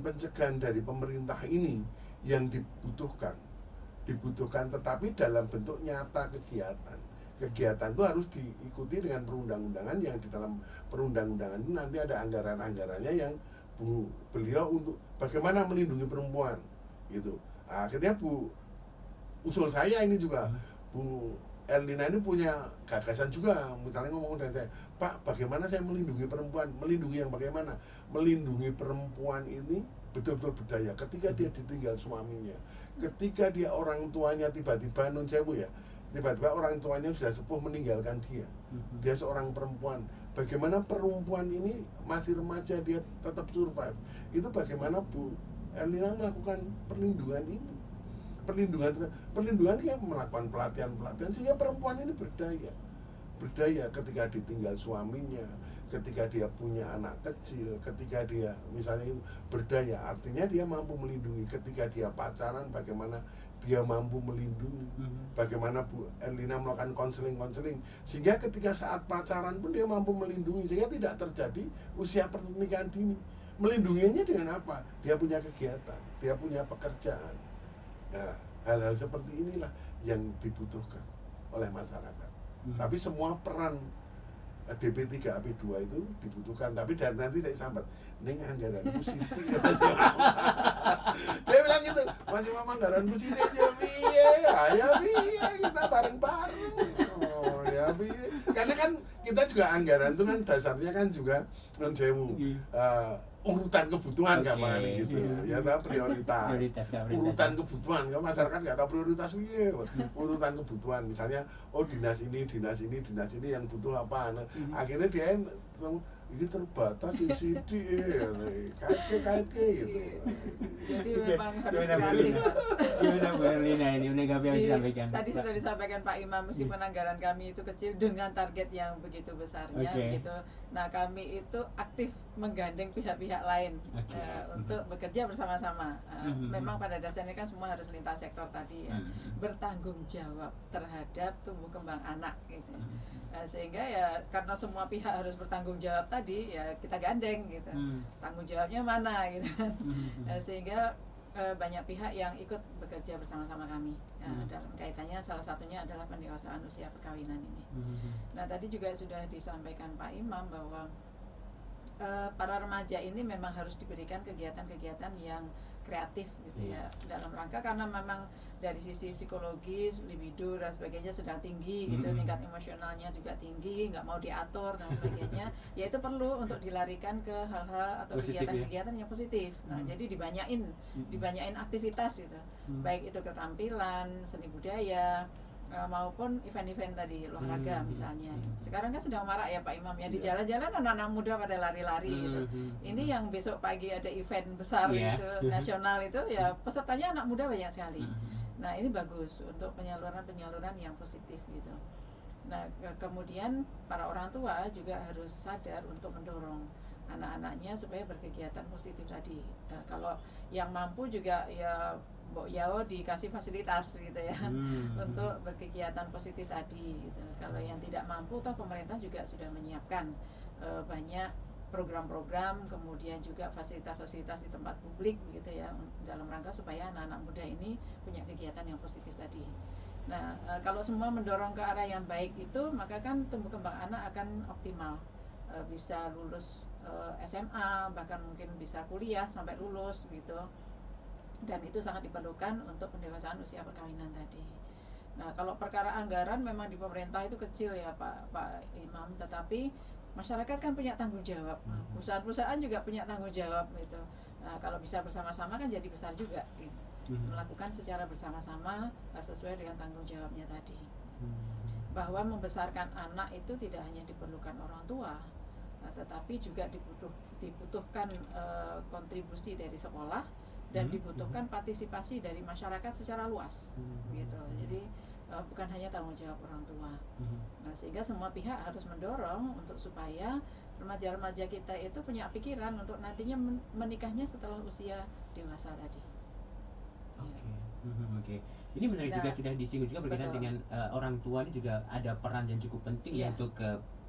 Pencegahan dari pemerintah ini yang dibutuhkan tetapi dalam bentuk nyata kegiatan. Kegiatan itu harus diikuti dengan perundang-undangan, yang di dalam perundang-undangan itu nanti ada anggaran-anggarannya yang beliau untuk bagaimana melindungi perempuan gitu. Akhirnya usul saya ini juga, Bu Erlina ini punya gagasan juga, misalnya ngomong dengan saya, Pak, bagaimana saya melindungi perempuan? Melindungi yang bagaimana? Melindungi perempuan ini betul-betul berdaya ketika dia ditinggal suaminya, ketika dia orang tuanya tiba-tiba tiba-tiba orang tuanya sudah sepuh meninggalkan dia seorang perempuan. Bagaimana perempuan ini masih remaja dia tetap survive? Itu bagaimana Bu Erlina melakukan perlindungan ini? Perlindungan dia melakukan pelatihan sehingga perempuan ini berdaya ketika ditinggal suaminya, ketika dia punya anak kecil, ketika dia misalnya itu berdaya, artinya dia mampu melindungi. Ketika dia pacaran, bagaimana dia mampu melindungi, bagaimana Bu Erlina melakukan konseling sehingga ketika saat pacaran pun dia mampu melindungi sehingga tidak terjadi usia pernikahan dini. Melindunginya dengan apa? Dia punya kegiatan, dia punya pekerjaan. Nah, hal-hal seperti inilah yang dibutuhkan oleh masyarakat. Tapi semua peran DP3 AP2 itu dibutuhkan. Tapi dari nanti dari sambat, neng anggaranku siti ya Mas Mama. Dia bilang gitu, Mas Mama anggaranku siti aja piye, ya piye kita bareng-bareng. Ya piye. Karena kan kita juga anggaran itu kan dasarnya kan juga non-sewu. Urutan kebutuhan gampang gitu. Ya tahu prioritas. Urutan kebutuhan, kalau masyarakat nggak tahu prioritas urutan kebutuhan, misalnya dinas ini yang butuh apa. Akhirnya dia ini terbatas subsidi kait gitu. Jadi memang harus kreatif. Gimana Bu Erlina ini menanggapi yang disampaikan? Tadi sudah disampaikan Pak Imam, meskipun anggaran kami itu kecil dengan target yang begitu besarnya gitu. Nah, kami itu aktif menggandeng pihak-pihak lain Oke. untuk bekerja bersama-sama. Mhm. Memang pada dasarnya kan semua harus lintas sektor tadi ya, Mhm. bertanggung jawab terhadap tumbuh kembang anak gitu. Mhm. Sehingga ya karena semua pihak harus bertanggung jawab tadi ya kita gandeng gitu. Tanggung jawabnya mana gitu. Sehingga banyak pihak yang ikut bekerja bersama-sama kami dalam kaitannya, salah satunya adalah pendewasaan usia perkawinan ini. Nah tadi juga sudah disampaikan Pak Imam bahwa para remaja ini memang harus diberikan kegiatan-kegiatan yang kreatif gitu ya, dalam rangka karena memang dari sisi psikologis, libido dan sebagainya sedang tinggi gitu, tingkat emosionalnya juga tinggi, nggak mau diatur dan sebagainya, ya itu perlu untuk dilarikan ke hal-hal atau kegiatan-kegiatan yang positif. Nah jadi dibanyain aktivitas gitu, baik itu keterampilan, seni budaya, maupun event-event tadi, olahraga misalnya. Sekarang kan sedang marak ya Pak Imam ya, di jalan-jalan anak-anak muda pada lari-lari gitu. Ini yang besok pagi ada event besar gitu, nasional itu ya pesertanya anak muda banyak sekali. Nah ini bagus untuk penyaluran-penyaluran yang positif gitu. Nah kemudian para orang tua juga harus sadar untuk mendorong anak-anaknya supaya berkegiatan positif tadi. Kalau yang mampu juga ya Mbok Yao dikasih fasilitas gitu ya untuk berkegiatan positif tadi gitu. Kalau yang tidak mampu, toh pemerintah juga sudah menyiapkan banyak program-program, kemudian juga fasilitas-fasilitas di tempat publik gitu ya, dalam rangka supaya anak-anak muda ini punya kegiatan yang positif tadi. Nah kalau semua mendorong ke arah yang baik itu, maka kan tumbuh kembang anak akan optimal, bisa lulus SMA, bahkan mungkin bisa kuliah sampai lulus gitu. Dan itu sangat diperlukan untuk pendewasaan usia perkawinan tadi. Nah kalau perkara anggaran memang di pemerintah itu kecil ya Pak Imam, tetapi masyarakat kan punya tanggung jawab, perusahaan-perusahaan juga punya tanggung jawab gitu. Nah kalau bisa bersama-sama kan jadi besar juga gitu. Melakukan secara bersama-sama sesuai dengan tanggung jawabnya tadi. Bahwa membesarkan anak itu tidak hanya diperlukan orang tua, tetapi juga dibutuhkan kontribusi dari sekolah, dan dibutuhkan partisipasi dari masyarakat secara luas gitu. Jadi bukan hanya tanggung jawab orang tua. Nah sehingga semua pihak harus mendorong untuk supaya remaja-remaja kita itu punya pikiran untuk nantinya menikahnya setelah usia dewasa tadi. Oke. Ini menarik juga, sudah disinggung juga berkaitan dengan orang tua ini juga ada peran yang cukup penting ya untuk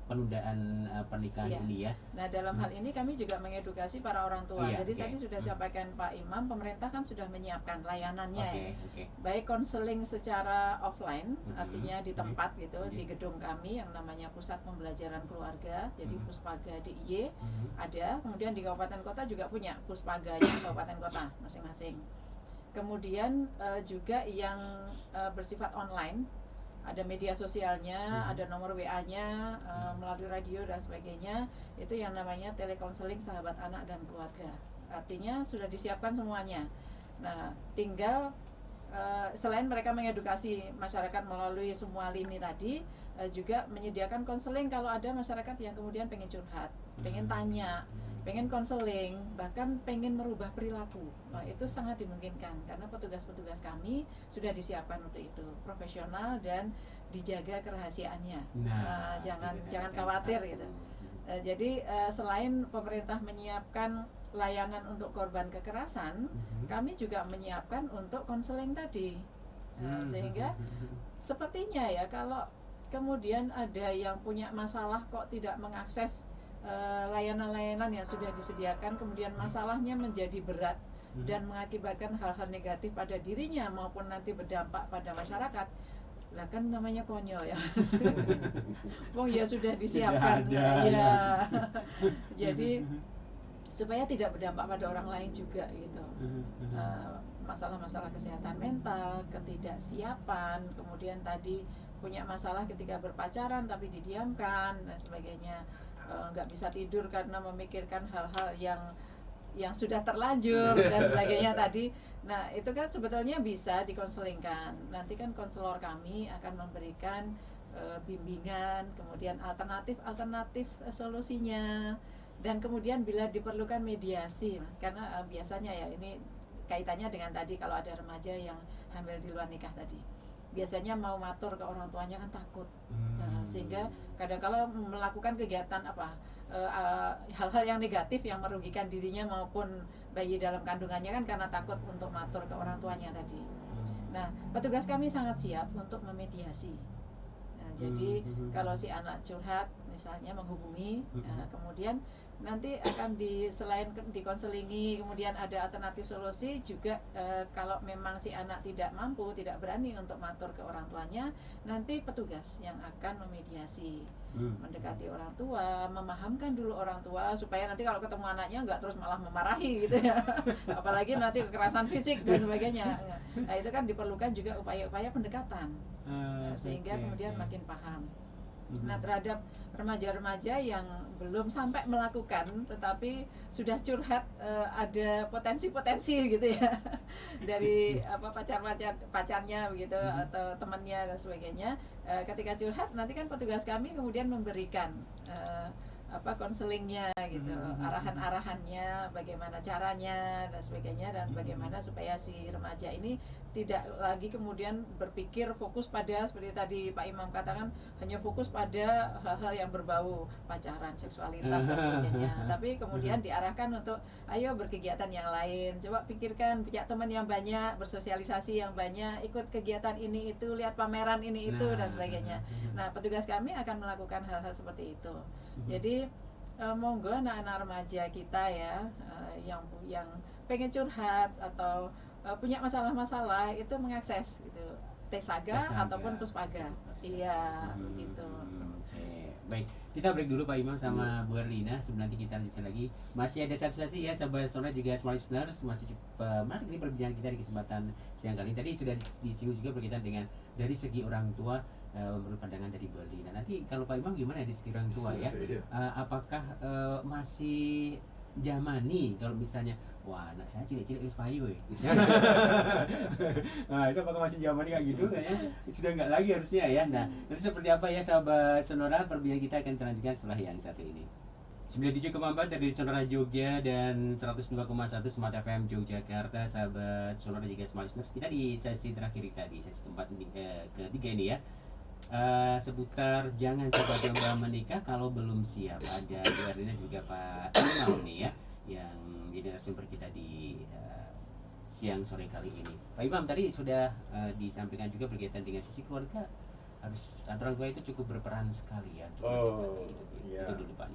penundaan pernikahan ini ya. Nah dalam hal ini kami juga mengedukasi para orang tua. Jadi tadi sudah sampaikan Pak Imam, pemerintah kan sudah menyiapkan layanannya baik konseling secara offline, artinya di tempat gitu, di gedung kami yang namanya Pusat Pembelajaran Keluarga, jadi Puspaga DIY ada, kemudian di kabupaten kota juga punya Puspaganya kabupaten kota masing-masing. Kemudian juga yang bersifat online, ada media sosialnya, ada nomor WA-nya, melalui radio dan sebagainya. Itu yang namanya telekonseling sahabat anak dan keluarga. Artinya sudah disiapkan semuanya. Nah, tinggal selain mereka mengedukasi masyarakat melalui semua lini tadi, juga menyediakan konseling kalau ada masyarakat yang kemudian pengen curhat, pengen tanya, pengen konseling, bahkan pengen merubah perilaku. Itu sangat dimungkinkan karena petugas-petugas kami sudah disiapkan untuk itu, profesional dan dijaga kerahasiaannya. Jangan khawatir gitu. Jadi selain pemerintah menyiapkan layanan untuk korban kekerasan, kami juga menyiapkan untuk konseling tadi. Sehingga sepertinya ya kalau kemudian ada yang punya masalah kok tidak mengakses layanan-layanan yang sudah disediakan, kemudian masalahnya menjadi berat dan mengakibatkan hal-hal negatif pada dirinya maupun nanti berdampak pada masyarakat, lah kan namanya konyol ya. Wong ya sudah disiapkan ya. Jadi supaya tidak berdampak pada orang lain juga gitu. Masalah-masalah kesehatan mental, ketidaksiapan, kemudian tadi punya masalah ketika berpacaran tapi didiamkan dan sebagainya. Nggak bisa tidur karena memikirkan hal-hal yang sudah terlanjur dan sebagainya tadi. Nah itu kan sebetulnya bisa dikonselingkan. Nanti kan konselor kami akan memberikan bimbingan, kemudian alternatif solusinya, dan kemudian bila diperlukan mediasi, karena biasanya ya ini kaitannya dengan tadi kalau ada remaja yang hamil di luar nikah tadi. biasanya mau matur ke orang tuanya kan takut. Nah, sehingga kadang-kala melakukan kegiatan hal-hal yang negatif yang merugikan dirinya maupun bayi dalam kandungannya kan karena takut untuk matur ke orang tuanya tadi. Nah, petugas kami sangat siap untuk memediasi. Nah, jadi kalau si anak curhat misalnya menghubungi, kemudian nanti akan selain dikonselingi, kemudian ada alternatif solusi juga. Kalau memang si anak tidak mampu, tidak berani untuk matur ke orang tuanya, nanti petugas yang akan memediasi, mendekati orang tua, memahamkan dulu orang tua supaya nanti kalau ketemu anaknya nggak terus malah memarahi gitu ya. Apalagi nanti kekerasan fisik dan sebagainya. Nah, itu kan diperlukan juga upaya-upaya pendekatan, sehingga kemudian makin paham. Nah, terhadap remaja-remaja yang belum sampai melakukan tetapi sudah curhat, ada potensi-potensi gitu ya dari pacarnya begitu atau temannya dan sebagainya. Ketika curhat nanti kan petugas kami kemudian memberikan konselingnya gitu, arahan-arahannya, bagaimana caranya dan sebagainya, dan bagaimana supaya si remaja ini tidak lagi kemudian berpikir fokus pada seperti tadi Pak Imam katakan, hanya fokus pada hal-hal yang berbau pacaran, seksualitas dan sebagainya. Tapi kemudian diarahkan untuk ayo berkegiatan yang lain, coba pikirkan, punya teman yang banyak, bersosialisasi yang banyak, ikut kegiatan ini itu, lihat pameran ini itu dan sebagainya. Nah, petugas kami akan melakukan hal-hal seperti itu. Jadi monggo anak-anak remaja kita ya, yang pengen curhat atau punya masalah-masalah itu mengakses gitu Tesaga ataupun Puspaga. Iya, gitu. Baik, kita break dulu Pak Imam sama Bu Erlina. Sebelum nanti kita lanjutkan lagi. Masih ada satu sesi ya, sahabat sonora juga smart listeners. Masih menarik ini perbincangan kita di kesempatan siang kali ini. Tadi sudah disinggung juga berkaitan dengan dari segi orang tua, menurut pandangan dari Bu Erlina. Nanti kalau Pak Imam gimana di segi orang tua ya? Apakah masih zamani kalau misalnya wah anak saya cilik-cilik wis payu ya. Nah, itu apakah masih zamani kayak gitu kayaknya sudah enggak lagi harusnya ya. Nah, nanti seperti apa ya sahabat sonora, perbincangan kita akan terlanjutkan setelah yang satu ini. 97,4 dari Sonora Jogja dan 102,1 Smart FM Yogyakarta. Sahabat sonora juga smart listeners, kita di sesi terakhir tadi, sesi keempat ketiga ini ya. Seputar jangan coba-coba menikah kalau belum siap. Ada Bu Erlina juga Pak Imam nih ya, yang jadi narasumber kita di siang sore kali ini. Pak Imam tadi sudah disampaikan juga berkaitan dengan sisi keluarga, harus orang tua itu cukup berperan sekali ya. Iya. Itu dulu Pak.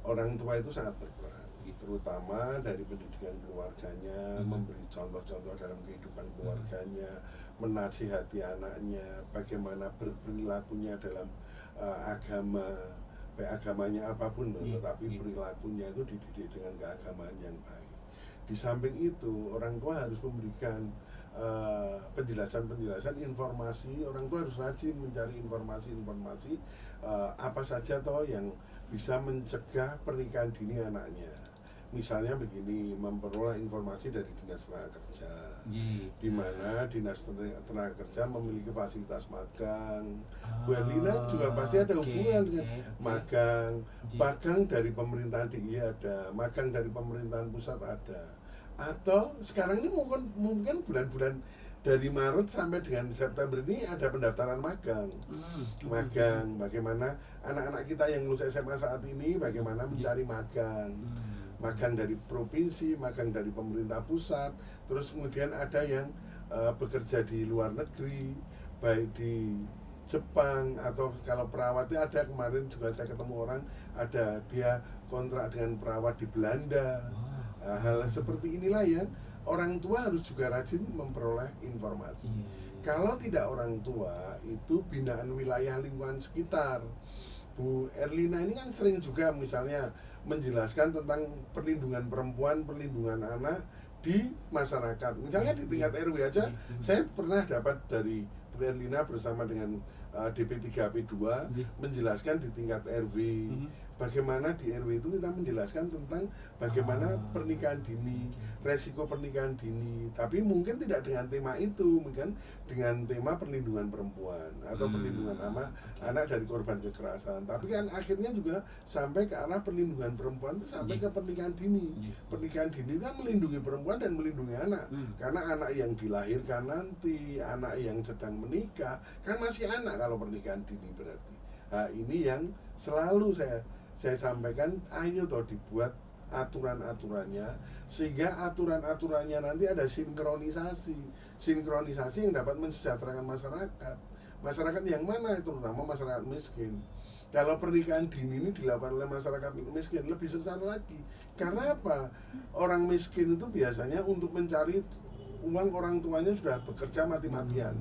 Orang tua itu sangat berperan, terutama dari pendidikan keluarganya, memberi contoh-contoh dalam kehidupan keluarganya, menasihati anaknya, bagaimana berperilakunya dalam agama, baik agamanya apapun, tetapi perilakunya itu dididik dengan keagamaan yang baik. Di samping itu, orang tua harus memberikan penjelasan-penjelasan, informasi. Orang tua harus rajin mencari informasi-informasi apa saja toh yang bisa mencegah pernikahan dini anaknya. Misalnya begini, memperoleh informasi dari Dinas Tenaga Kerja, di mana Dinas Tenaga Kerja memiliki fasilitas magang. Bu Erlina juga pasti ada hubungan dengan magang. Magang dari pemerintahan DIY ada, magang dari pemerintahan pusat ada. Atau sekarang ini mungkin bulan-bulan dari Maret sampai dengan September ini ada pendaftaran magang. Magang, bagaimana anak-anak kita yang lulus SMA saat ini bagaimana mencari magang. Magang dari provinsi, magang dari pemerintah pusat, terus kemudian ada yang bekerja di luar negeri, baik di Jepang atau kalau perawatnya ada, kemarin juga saya ketemu orang ada dia kontrak dengan perawat di Belanda. Hal seperti inilah yang orang tua harus juga rajin memperoleh informasi. Kalau tidak orang tua, itu binaan wilayah lingkungan sekitar. Bu Erlina ini kan sering juga misalnya menjelaskan tentang perlindungan perempuan, perlindungan anak di masyarakat. Misalnya di tingkat RW aja, saya pernah dapat dari Bu Erlina bersama dengan DP3P2 menjelaskan di tingkat RW, bagaimana di RW itu kita menjelaskan tentang bagaimana pernikahan dini, resiko pernikahan dini, tapi mungkin tidak dengan tema itu, mungkin dengan tema perlindungan perempuan atau perlindungan anak dari korban kekerasan. Tapi kan akhirnya juga sampai ke arah perlindungan perempuan itu sampai ke pernikahan dini. Pernikahan dini kan melindungi perempuan dan melindungi anak, karena anak yang dilahirkan nanti, anak yang sedang menikah kan masih anak kalau pernikahan dini berarti. Nah, ini yang selalu saya sampaikan, ayo toh dibuat aturan-aturannya sehingga aturan-aturannya nanti ada sinkronisasi yang dapat mensejahterakan masyarakat yang mana, terutama masyarakat miskin. Kalau pernikahan dini ini dilakukan oleh masyarakat miskin lebih sengsara lagi. Karena apa? Orang miskin itu biasanya untuk mencari uang, orang tuanya sudah bekerja mati-matian,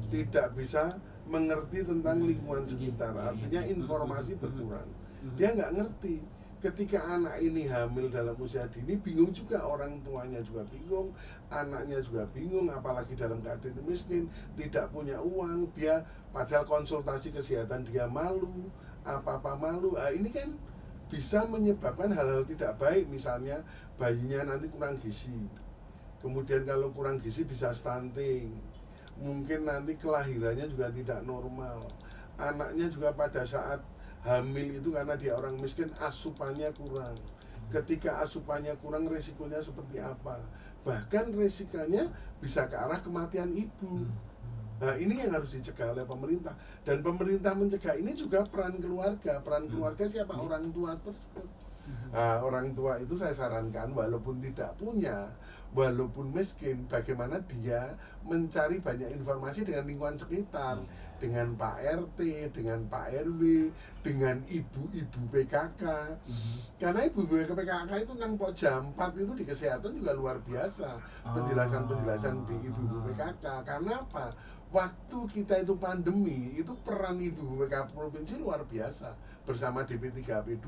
tidak bisa mengerti tentang lingkungan sekitar, artinya informasi berkurang. Dia nggak ngerti. Ketika anak ini hamil dalam usia dini, bingung juga, orang tuanya juga bingung, anaknya juga bingung, apalagi dalam keadaan miskin, tidak punya uang, dia padahal konsultasi kesehatan dia malu, apa-apa malu. Nah, ini kan bisa menyebabkan hal-hal tidak baik, misalnya bayinya nanti kurang gizi, kemudian kalau kurang gizi bisa stunting, mungkin nanti kelahirannya juga tidak normal, anaknya juga pada saat hamil itu karena dia orang miskin asupannya kurang. Ketika asupannya kurang, resikonya seperti apa? Bahkan resikonya bisa ke arah kematian ibu. Nah, ini yang harus dicegah oleh pemerintah. Dan pemerintah mencegah ini juga peran keluarga. Peran keluarga siapa? Orang tua tersebut. Nah, orang tua itu saya sarankan walaupun tidak punya, walaupun miskin, bagaimana dia mencari banyak informasi dengan lingkungan sekitar, dengan Pak RT, dengan Pak RW, dengan ibu-ibu PKK. Karena ibu-ibu PKK itu kan jam 4 itu di kesehatan juga luar biasa. Penjelasan-penjelasan di ibu-ibu PKK. Karena apa? Waktu kita itu pandemi, itu peran ibu PKK provinsi luar biasa. Bersama DP3AP2,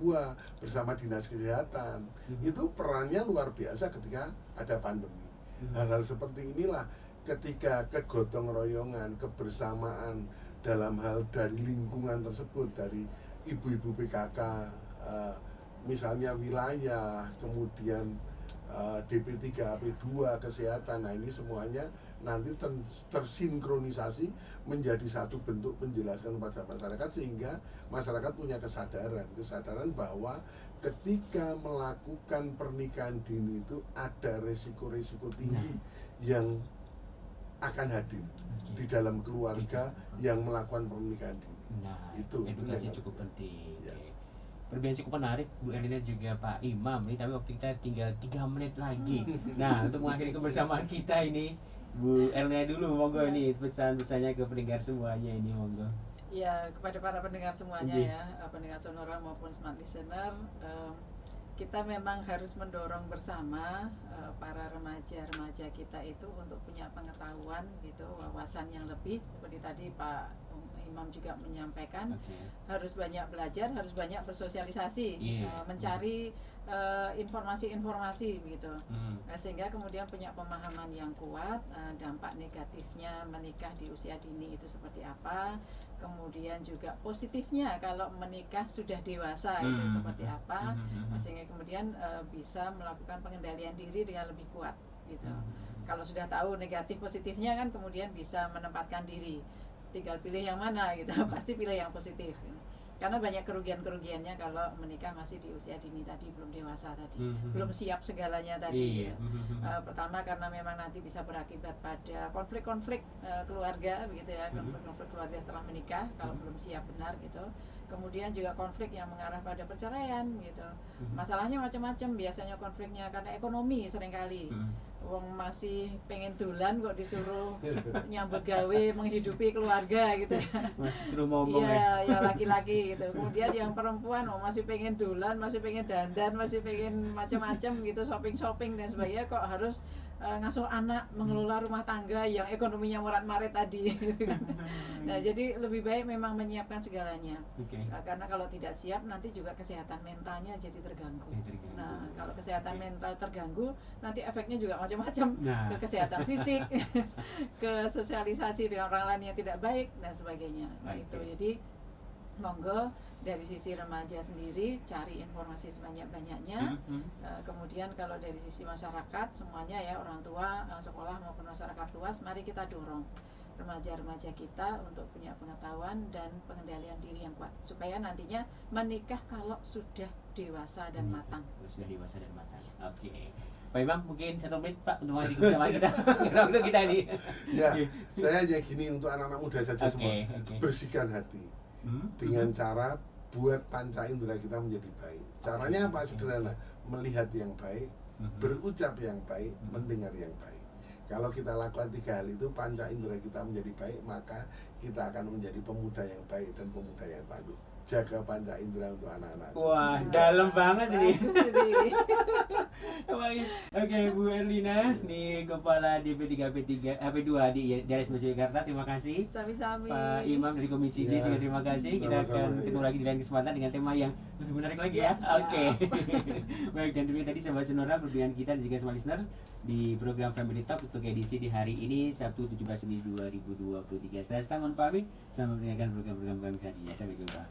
bersama Dinas Kesehatan. Itu perannya luar biasa ketika ada pandemi. Hal-hal seperti inilah, ketika kegotong royongan, kebersamaan dalam hal dari lingkungan tersebut, dari ibu-ibu PKK, misalnya wilayah, kemudian DP3AP2, kesehatan, nah ini semuanya nanti tersinkronisasi menjadi satu bentuk penjelasan kepada masyarakat, sehingga masyarakat punya kesadaran bahwa ketika melakukan pernikahan dini itu ada resiko-resiko tinggi yang akan hadir di dalam keluarga yang melakukan pernikahan dini. Nah, itu edukasi cukup penting. Ya. Perbincangan cukup menarik Bu Erlina juga Pak Imam nih, tapi waktu kita tinggal 3 menit lagi. Nah, untuk mengakhiri kebersamaan kita ini, Bu Erlina dulu monggo nih pesan-pesannya ke pendengar semuanya ini, monggo. Ya, kepada para pendengar semuanya ya, pendengar Sonora maupun Smart Listener, kita memang harus mendorong bersama para remaja-remaja kita itu untuk punya pengetahuan gitu, wawasan yang lebih, seperti tadi Pak Imam juga menyampaikan, harus banyak belajar, harus banyak bersosialisasi, mencari informasi-informasi begitu, sehingga kemudian punya pemahaman yang kuat, dampak negatifnya menikah di usia dini itu seperti apa, kemudian juga positifnya kalau menikah sudah dewasa itu seperti apa, sehingga kemudian bisa melakukan pengendalian diri dengan lebih kuat gitu. Kalau sudah tahu negatif positifnya kan kemudian bisa menempatkan diri, tinggal pilih yang mana gitu, pasti pilih yang positif. Karena banyak kerugian-kerugiannya kalau menikah masih di usia dini tadi, belum dewasa tadi, belum siap segalanya tadi. Pertama karena memang nanti bisa berakibat pada konflik-konflik keluarga begitu ya, konflik-konflik keluarga setelah menikah kalau belum siap benar gitu. Kemudian juga konflik yang mengarah pada perceraian gitu. Masalahnya macam-macam, biasanya konfliknya karena ekonomi seringkali. Wong masih pengen dolan kok disuruh nyambut gawe menghidupi keluarga gitu ya. Masih suruh ngomong ya laki-laki gitu. Kemudian yang perempuan masih pengen dolan, masih pengen dandan, masih pengen macam-macam gitu, shopping-shopping dan sebagainya, kok harus ngasuh anak, mengelola rumah tangga yang ekonominya morat-marit tadi gitu kan. Nah, jadi lebih baik memang menyiapkan segalanya. Karena kalau tidak siap nanti juga kesehatan mentalnya jadi terganggu. Nah, kalau kesehatan mental terganggu, nanti efeknya juga macam-macam, ke kesehatan fisik, ke sosialisasi dengan orang lain yang tidak baik dan sebagainya. Nah, itu jadi monggo dari sisi remaja sendiri cari informasi sebanyak-banyaknya. Kemudian kalau dari sisi masyarakat semuanya ya, orang tua, sekolah maupun masyarakat luas, mari kita dorong remaja-remaja kita untuk punya pengetahuan dan pengendalian diri yang kuat supaya nantinya menikah kalau sudah dewasa dan matang. Sudah dewasa dan matang. Oke. Pak Imam, mungkin 1 menit Pak untuk menghadirkan bersama kita. Untuk kita nih. Ya, saya hanya gini untuk anak-anak muda saja semua. Bersihkan hati dengan cara buat panca indera kita menjadi baik. Caranya apa? Sederhana, melihat yang baik, berucap yang baik, mendengar yang baik. Kalau kita lakukan 3 hal itu, panca indera kita menjadi baik, maka kita akan menjadi pemuda yang baik dan pemuda yang tangguh. Jaga panca indera untuk anak-anak. Wah, dalam banget ini. Bagus, Oke, Bu Erlina, nih Kepala DP3 AP2 di daerah Istimewa Yogyakarta, terima kasih. Sami-sami. Pak Imam dari Komisi D juga terima kasih. Kita akan ketemu lagi di lain kesempatan dengan tema yang lebih menarik lagi ya. Oke. Baik, dan demikian tadi sahabat Sonora perbincangan kita dan juga semua listener di program Family Talk untuk edisi di hari ini Sabtu 17 Juni 2023. Saya Selamat pamit, selamat mendengarkan program-program kami selanjutnya. Sampai jumpa.